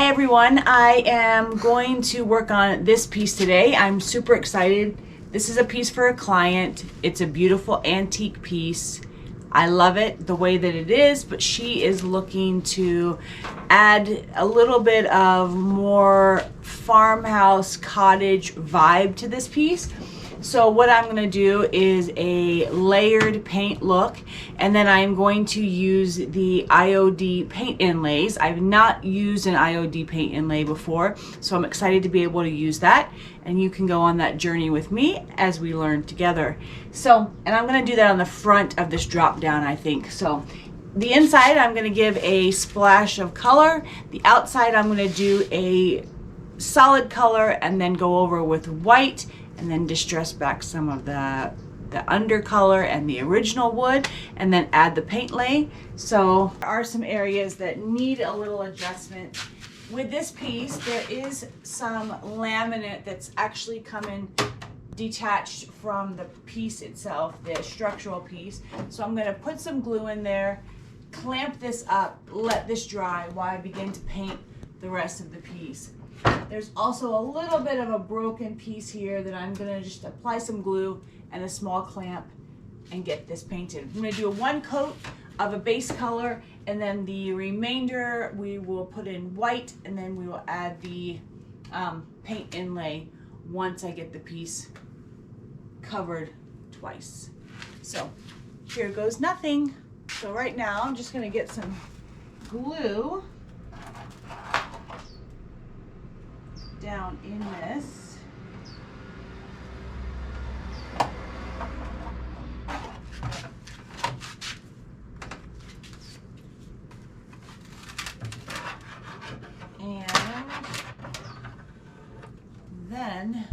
Hi everyone, I am going to work on this piece today. I'm super excited. This is a piece for a client. It's a beautiful antique piece. I love it the way that it is, but she is looking to add a little bit of more farmhouse cottage vibe to this piece. So what I'm going to do is a layered paint look, and then I'm going to use the IOD paint inlays. I've not used an IOD paint inlay before, so I'm excited to be able to use that, and you can go on that journey with me as we learn together. So, and I'm going to do that on the front of this drop down, I think. So the inside I'm going to give a splash of color. The outside I'm going to do a solid color and then go over with white, and then distress back some of the undercolor and the original wood, and then add the paint lay. So there are some areas that need a little adjustment. With this piece, there is some laminate that's actually coming detached from the piece itself, the structural piece. So I'm gonna put some glue in there, clamp this up, let this dry while I begin to paint the rest of the piece. There's also a little bit of a broken piece here that I'm gonna just apply some glue and a small clamp and get this painted. I'm gonna do a one coat of a base color, and then the remainder we will put in white, and then we will add the paint inlay once I get the piece covered twice. So here goes nothing. So right now I'm just gonna get some glue down in this. And then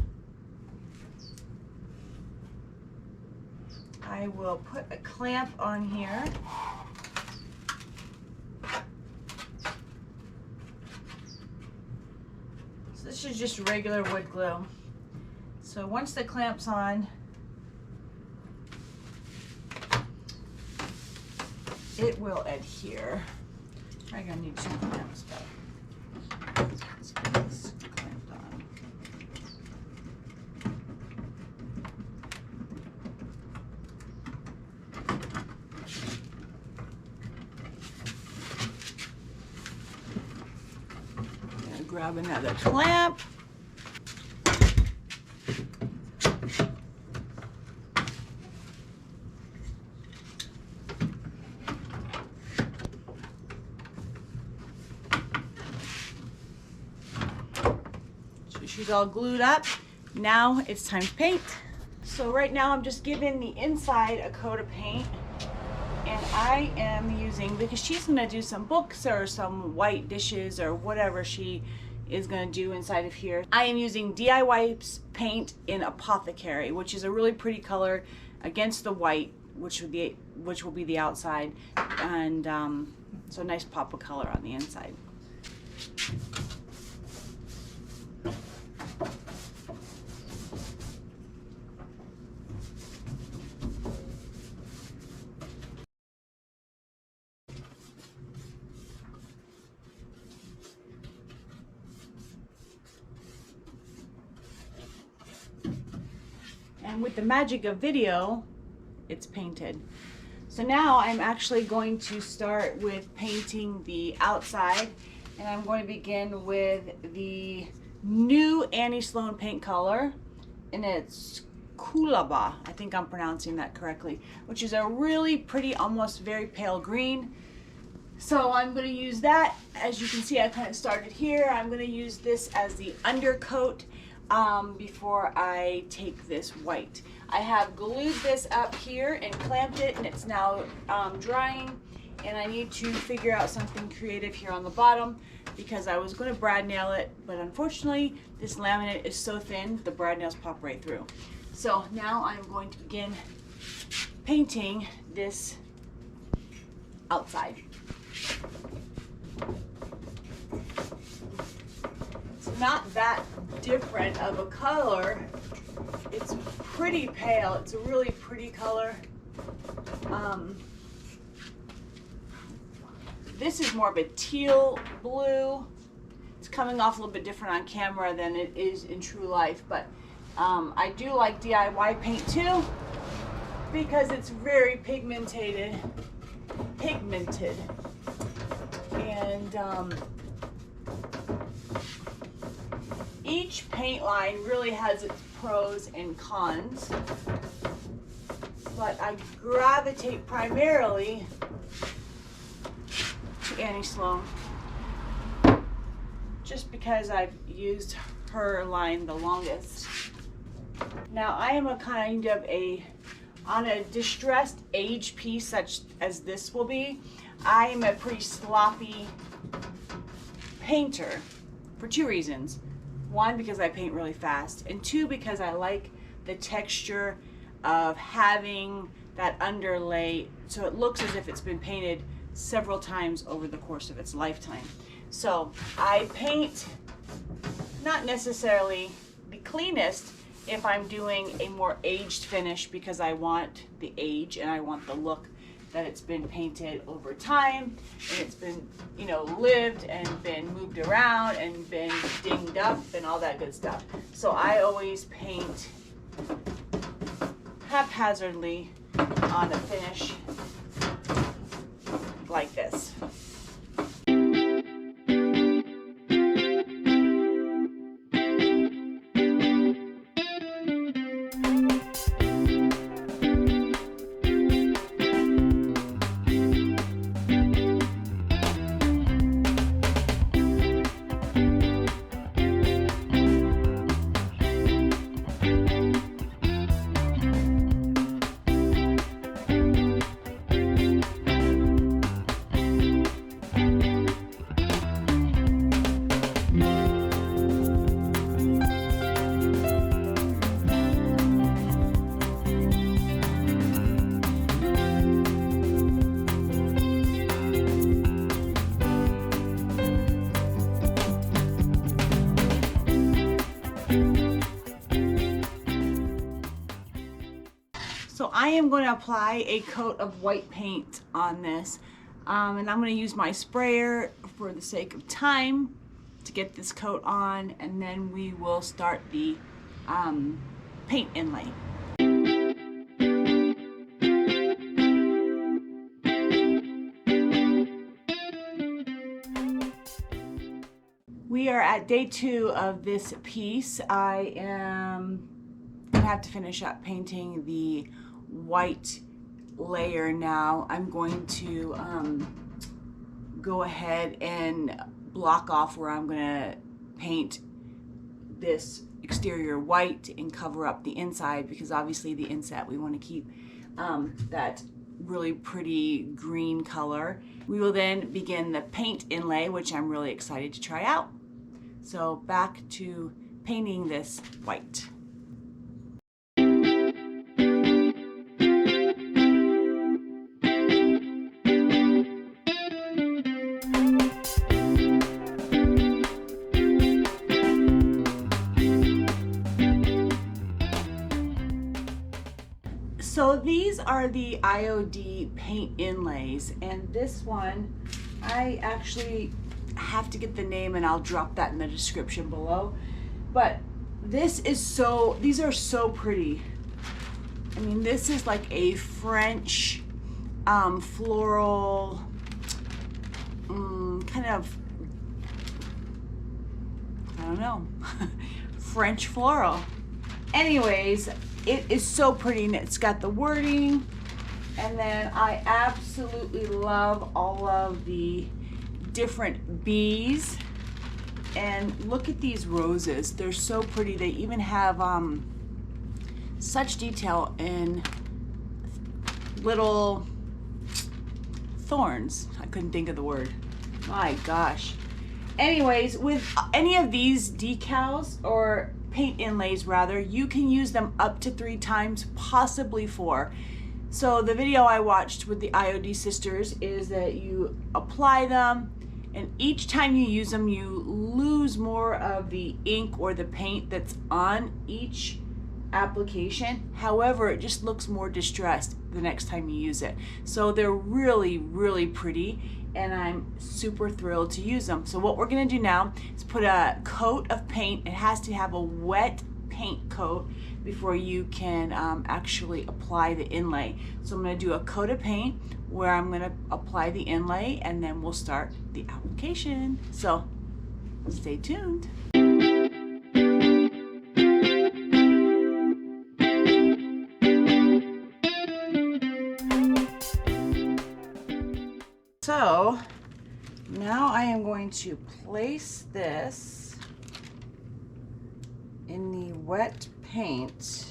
I will put a clamp on here. This is just regular wood glue. So once the clamp's on, it will adhere. I'm gonna need two clamps, but let's get this clamped on. Grab another clamp. So she's all glued up. Now it's time to paint. So right now I'm just giving the inside a coat of paint. And I am using, because she's going to do some books or some white dishes or whatever she is going to do inside of here. I am using DIY paint in Apothecary, which is a really pretty color against the white, which will be the outside, and so a nice pop of color on the inside. And with the magic of video, it's painted. So now I'm actually going to start with painting the outside, and I'm going to begin with the new Anne Sloan paint color, and it's Kulaba, I think I'm pronouncing that correctly, which is a really pretty, almost very pale green. So I'm going to use that. As you can see, I kind of started here. I'm going to use this as the undercoat before I take this white. I have glued this up here and clamped it, and it's now drying, and I need to figure out something creative here on the bottom, because I was going to brad nail it, but unfortunately this laminate is so thin the brad nails pop right through. So now I'm going to begin painting this outside. It's not that different of a color. It's pretty pale. It's a really pretty color. This is more of a teal blue. It's coming off a little bit different on camera than it is in true life, but I do like DIY paint too because it's very pigmented, and each paint line really has its pros and cons, but I gravitate primarily to Anne Sloan just because I've used her line the longest. Now I am a kind of on a distressed age piece such as this will be, I am a pretty sloppy painter for two reasons. One, because I paint really fast, and two, because I like the texture of having that underlay so it looks as if it's been painted several times over the course of its lifetime. So I paint not necessarily the cleanest if I'm doing a more aged finish because I want the age and I want the look that it's been painted over time and it's been, you know, lived and been moved around and been dinged up and all that good stuff. So I always paint haphazardly on a finish like this. So I am going to apply a coat of white paint on this, and I'm going to use my sprayer for the sake of time to get this coat on, and then we will start the paint inlay. We are at day 2 of this piece. I am going to have to finish up painting the white layer now. I'm going to go ahead and block off where I'm going to paint this exterior white and cover up the inside, because obviously the inset we want to keep that really pretty green color. We will then begin the paint inlay, which I'm really excited to try out. So back to painting this white. So these are the IOD paint inlays, and this one, I actually have to get the name and I'll drop that in the description below. But this is these are so pretty. I mean, this is like a French floral, kind of, I don't know, French floral. Anyways, it is so pretty, and it's got the wording, and then I absolutely love all of the different bees. And look at these roses, they're so pretty. They even have such detail in little thorns. I couldn't think of the word, my gosh. Anyways, with any of these decals or paint inlays rather, you can use them up to 3 times, possibly 4. So the video I watched with the IOD sisters is that you apply them, and each time you use them you lose more of the ink or the paint that's on each application. However, it just looks more distressed the next time you use it. So they're really, really pretty, and I'm super thrilled to use them. So what we're gonna do now is put a coat of paint. It has to have a wet paint coat before you can actually apply the inlay. So I'm gonna do a coat of paint where I'm gonna apply the inlay, and then we'll start the application. So stay tuned. So now I am going to place this in the wet paint.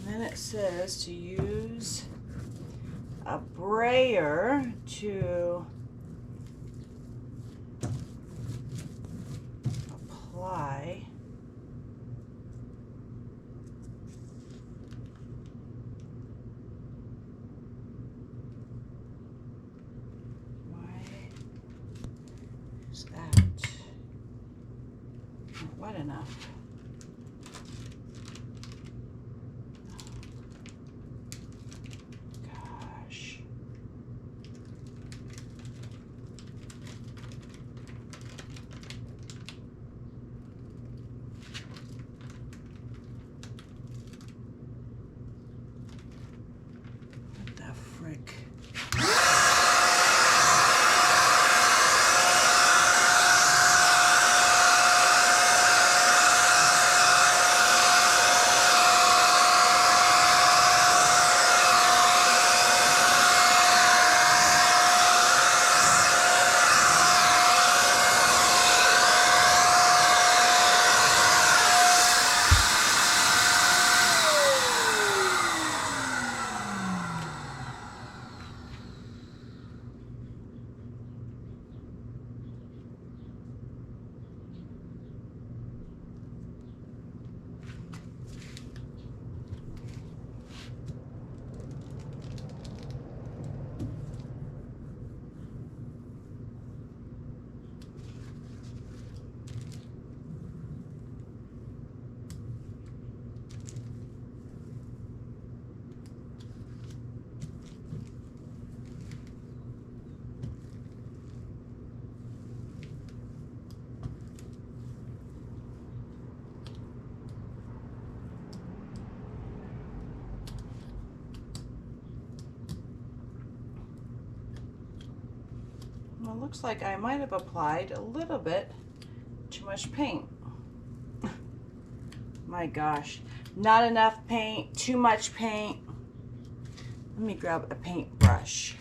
And then it says to use a brayer to apply that. Not wet enough. Gosh. What the frick? Well, it looks like I might have applied a little bit too much paint. My gosh, not enough paint, too much paint. Let me grab a paintbrush.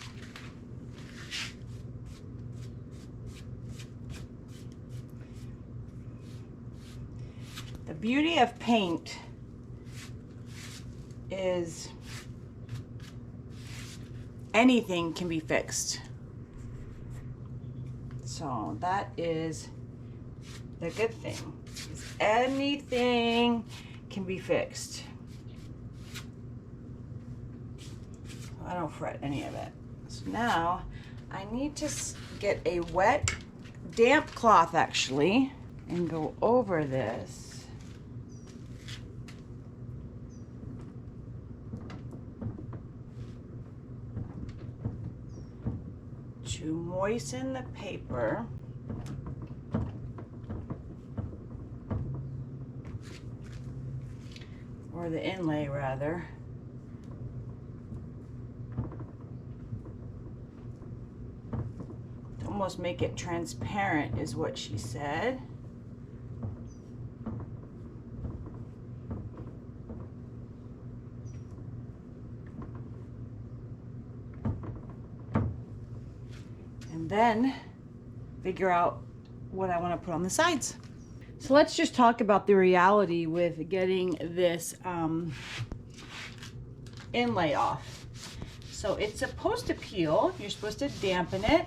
The beauty of paint is anything can be fixed. So that is the good thing. Is anything can be fixed. I don't fret any of it. So now I need to get a wet, damp cloth actually, and go over this. To moisten the paper. Or the inlay rather. To almost make it transparent is what she said. And then figure out what I want to put on the sides. So let's just talk about the reality with getting this inlay off. So it's supposed to peel. You're supposed to dampen it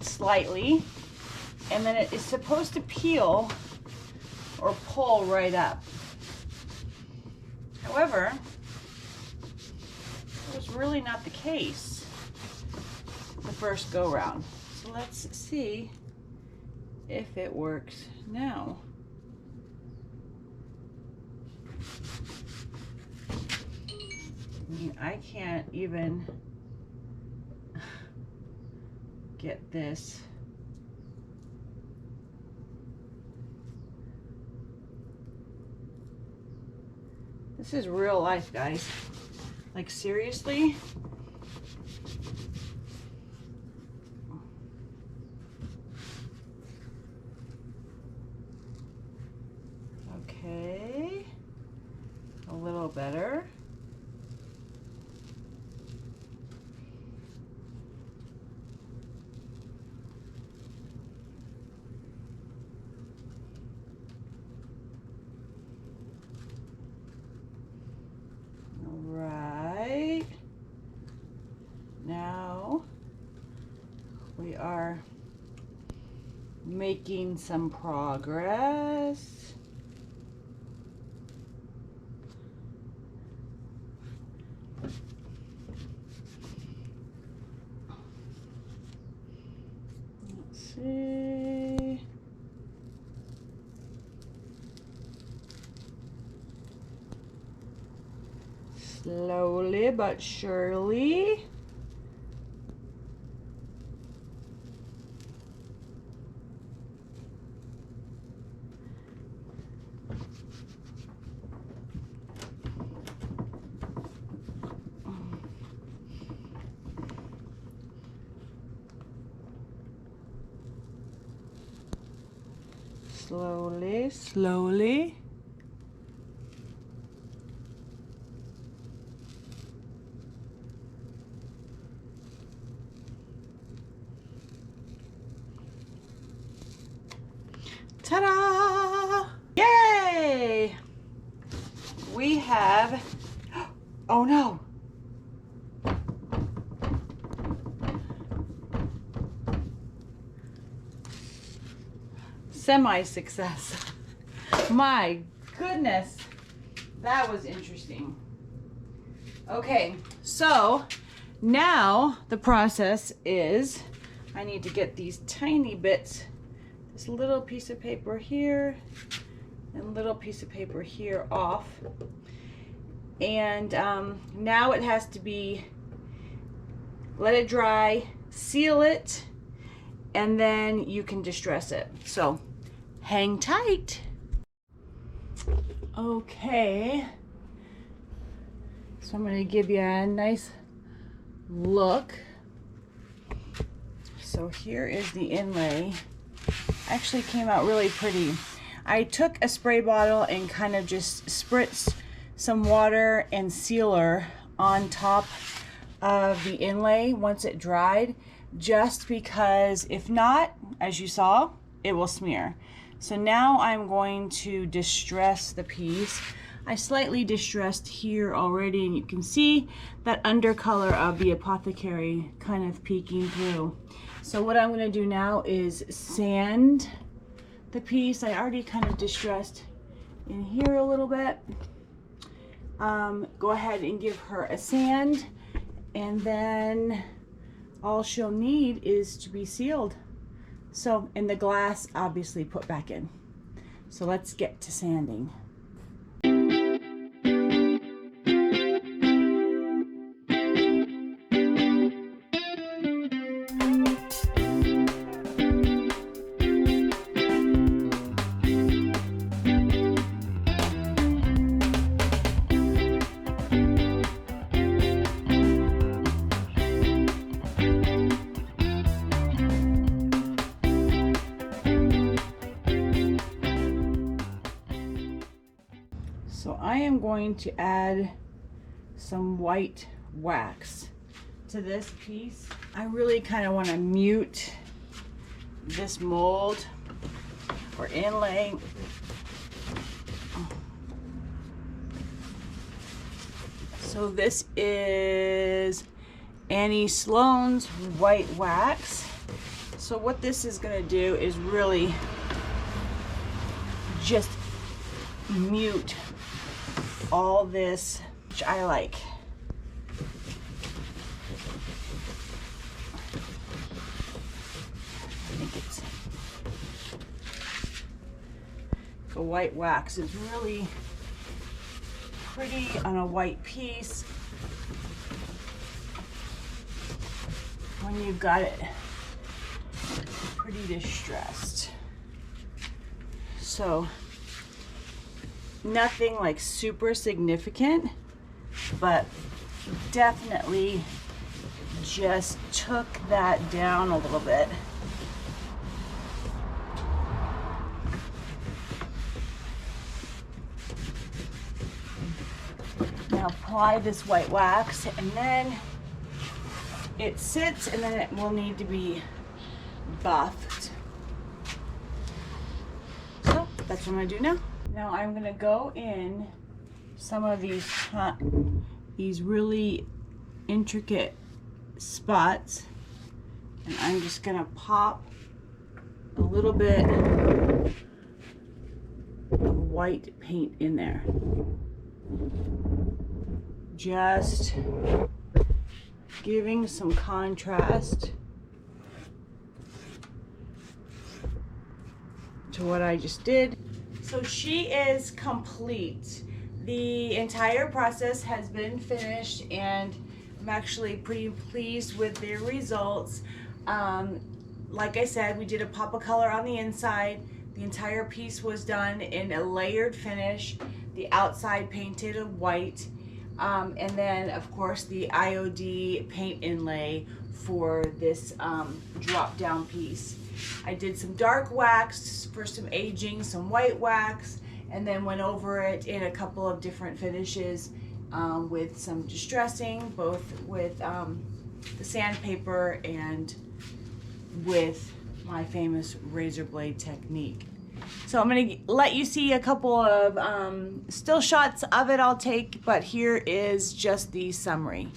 slightly, and then it is supposed to peel or pull right up. However, it was really not the case the first go round. So let's see if it works now. I mean, I can't even get this. This is real life, guys. Like, seriously? Okay. A little better. Right. Now we are making some progress. Let's see. Slowly but surely. Slowly, slowly. Ta-da! Yay! We have, oh no. Semi-success. My goodness, that was interesting. Okay, so now the process is I need to get these tiny bits, this little piece of paper here and little piece of paper here off. And now it has to be, let it dry, seal it, and then you can distress it. So hang tight. Okay, so I'm going to give you a nice look. So here is the inlay. Actually came out really pretty. I took a spray bottle and kind of just spritzed some water and sealer on top of the inlay once it dried, just because if not, as you saw, it will smear. So now I'm going to distress the piece. I slightly distressed here already, and you can see that undercolor of the apothecary kind of peeking through. So what I'm going to do now is sand the piece. I already kind of distressed in here a little bit. Go ahead and give her a sand, and then all she'll need is to be sealed. So, and the glass obviously put back in. So let's get to sanding. So I am going to add some white wax to this piece. I really kind of want to mute this mold or inlay. So this is Anne Sloan's white wax. So what this is going to do is really just mute all this, which I like. I think it's the white wax is really pretty on a white piece when you've got it pretty distressed. So nothing like super significant, but definitely just took that down a little bit. Now apply this white wax, and then it sits, and then it will need to be buffed. So that's what I'm gonna do now. Now I'm gonna go in some of these really intricate spots, and I'm just gonna pop a little bit of white paint in there. Just giving some contrast to what I just did. So she is complete. The entire process has been finished, and I'm actually pretty pleased with the results. Like I said, we did a pop of color on the inside. The entire piece was done in a layered finish. The outside painted a white, and then of course the IOD paint inlay for this drop down piece. I did some dark wax for some aging, some white wax, and then went over it in a couple of different finishes with some distressing, both with the sandpaper and with my famous razor blade technique. So I'm gonna let you see a couple of still shots of it I'll take, but here is just the summary.